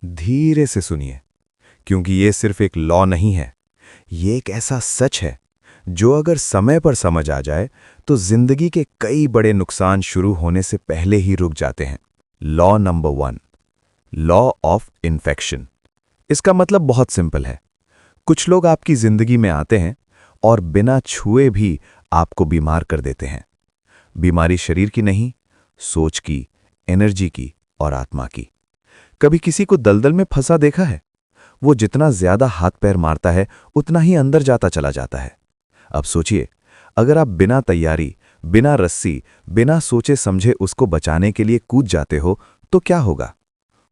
धीरे से सुनिए, क्योंकि ये सिर्फ एक लॉ नहीं है, ये एक ऐसा सच है जो अगर समय पर समझ आ जाए तो जिंदगी के कई बड़े नुकसान शुरू होने से पहले ही रुक जाते हैं। Law number 1, law of infection. इसका मतलब बहुत सिंपल है। कुछ लोग आपकी जिंदगी में आते हैं और बिना छुए भी आपको बीमार कर देते हैं। बीमारी शरीर की नहीं, सोच की, एनर्जी की और आत्मा की। कभी किसी को दलदल में फंसा देखा है? वो जितना ज्यादा हाथ पैर मारता है उतना ही अंदर जाता चला जाता है। अब सोचिए, अगर आप बिना तैयारी, बिना रस्सी, बिना सोचे समझे उसको बचाने के लिए कूद जाते हो तो क्या होगा?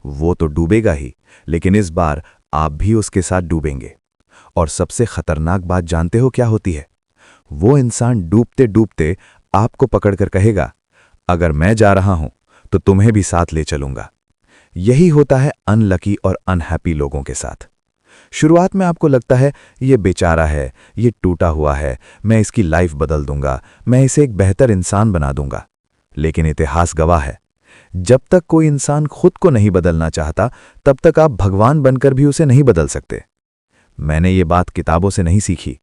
वो तो डूबेगा ही, लेकिन इस बार आप भी उसके साथ डूबेंगे। और सबसे खतरनाक बात जानते हो क्या होती है? वो इंसान डूबते डूबते आपको पकड़कर कहेगा, अगर मैं जा रहा हूं तो तुम्हें भी साथ ले चलूंगा। यही होता है अनलकी और अनहैप्पी लोगों के साथ। शुरुआत में आपको लगता है ये बेचारा है, ये टूटा हुआ है, मैं इसकी लाइफ बदल दूंगा, मैं इसे एक बेहतर इंसान बना दूंगा। लेकिन इतिहास गवाह है, जब तक कोई इंसान खुद को नहीं बदलना चाहता तब तक आप भगवान बनकर भी उसे नहीं बदल सकते। मैंने ये बात किताबों से नहीं सीखी,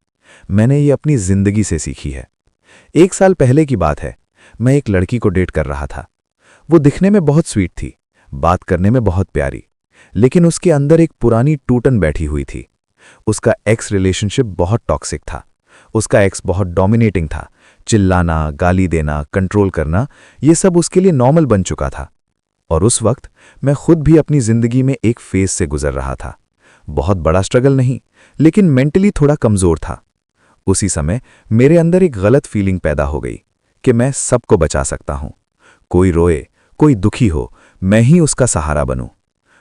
मैंने ये अपनी जिंदगी से सीखी है। 1 साल पहले की बात है, मैं एक लड़की को डेट कर रहा था। वो दिखने में बहुत स्वीट थी, बात करने में बहुत प्यारी, लेकिन उसके अंदर एक पुरानी टूटन बैठी हुई थी। उसका एक्स रिलेशनशिप बहुत टॉक्सिक था। उसका एक्स बहुत डोमिनेटिंग था। चिल्लाना, गाली देना, कंट्रोल करना, ये सब उसके लिए नॉर्मल बन चुका था। और उस वक्त मैं खुद भी अपनी जिंदगी में एक फेज से गुजर रहा था। बहुत बड़ा स्ट्रगल नहीं, लेकिन मेंटली थोड़ा कमजोर था। उसी समय मेरे अंदर एक गलत फीलिंग पैदा हो गई कि मैं सबको बचा सकता हूं। कोई रोए, कोई दुखी हो, मैं ही उसका सहारा बनूं।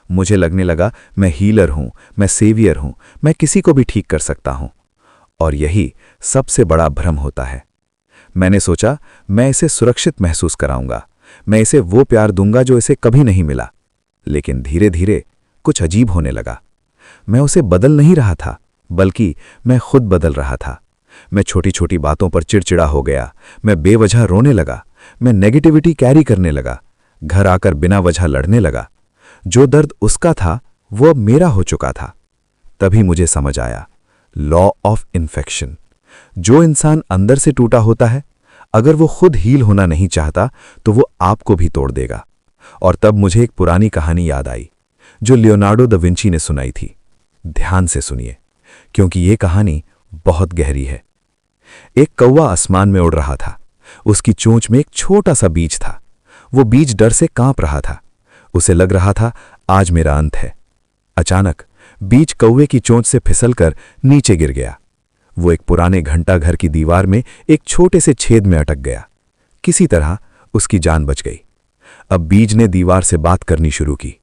मुझे लगने लगा मैं हीलर हूं, मैं सेवियर हूं, मैं किसी को भी ठीक कर सकता हूं। और यही सबसे बड़ा भ्रम होता है। मैंने सोचा मैं इसे सुरक्षित महसूस कराऊंगा, मैं इसे वो प्यार दूंगा जो इसे कभी नहीं मिला। लेकिन धीरे धीरे कुछ अजीब होने लगा। मैं उसे बदल नहीं रहा था, बल्कि मैं खुद बदल रहा था। मैं छोटी छोटी बातों पर चिड़चिड़ा हो गया, मैं बेवजह रोने लगा, मैं नेगेटिविटी कैरी करने लगा, घर आकर बिना वजह लड़ने लगा। जो दर्द उसका था वो अब मेरा हो चुका था। तभी मुझे समझ आया, लॉ ऑफ इन्फेक्शन। जो इंसान अंदर से टूटा होता है, अगर वो खुद हील होना नहीं चाहता तो वो आपको भी तोड़ देगा। और तब मुझे एक पुरानी कहानी याद आई जो लियोनार्डो द विंची ने सुनाई थी। ध्यान से सुनिए, क्योंकि ये कहानी बहुत गहरी है। एक कौवा आसमान में उड़ रहा था। उसकी चोंच में एक छोटा सा बीज था। वो बीज डर से कांप रहा था। उसे लग रहा था आज मेरा अंत है। अचानक बीज कौवे की चोंच से फिसलकर नीचे गिर गया। वो एक पुराने घंटा घर की दीवार में एक छोटे से छेद में अटक गया। किसी तरह उसकी जान बच गई। अब बीज ने दीवार से बात करनी शुरू की।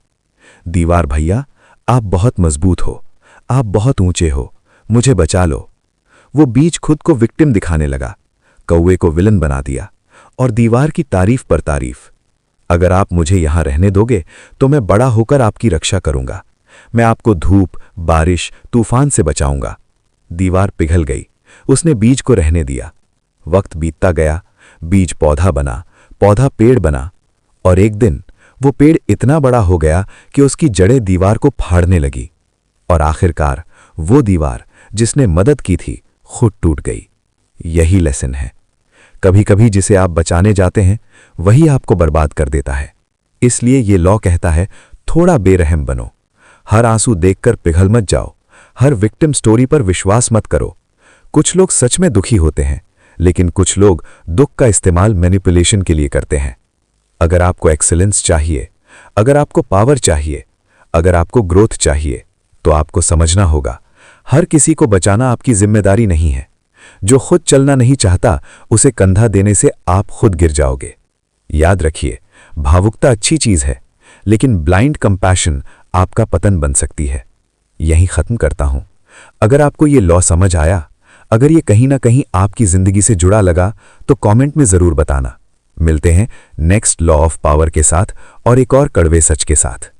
दीवार भैया, आप बहुत मजबूत हो, आप बहुत ऊंचे हो, मुझे बचा लो। वो बीज खुद को विक्टिम दिखाने लगा, कौवे को विलन बना दिया और दीवार की तारीफ पर तारीफ। अगर आप मुझे यहां रहने दोगे तो मैं बड़ा होकर आपकी रक्षा करूंगा, मैं आपको धूप, बारिश, तूफान से बचाऊंगा। दीवार पिघल गई। उसने बीज को रहने दिया। वक्त बीतता गया, बीज पौधा बना, पौधा पेड़ बना, और एक दिन वो पेड़ इतना बड़ा हो गया कि उसकी जड़ें दीवार को फाड़ने लगी। और आखिरकार वो दीवार जिसने मदद की थी खुद टूट गई। यही लेसन है, कभी कभी जिसे आप बचाने जाते हैं वही आपको बर्बाद कर देता है। इसलिए ये लॉ कहता है, थोड़ा बेरहम बनो। हर आंसू देखकर पिघल मत जाओ, हर विक्टिम स्टोरी पर विश्वास मत करो। कुछ लोग सच में दुखी होते हैं, लेकिन कुछ लोग दुख का इस्तेमाल मैनिपुलेशन के लिए करते हैं। अगर आपको एक्सीलेंस चाहिए, अगर आपको पावर चाहिए, अगर आपको ग्रोथ चाहिए, तो आपको समझना होगा हर किसी को बचाना आपकी जिम्मेदारी नहीं है। जो खुद चलना नहीं चाहता उसे कंधा देने से आप खुद गिर जाओगे। याद रखिए, भावुकता अच्छी चीज है, लेकिन ब्लाइंड कंपैशन आपका पतन बन सकती है। यहीं खत्म करता हूं। अगर आपको ये लॉ समझ आया, अगर ये कहीं ना कहीं आपकी जिंदगी से जुड़ा लगा, तो कमेंट में जरूर बताना। मिलते हैं नेक्स्ट लॉ ऑफ पावर के साथ और एक और कड़वे सच के साथ।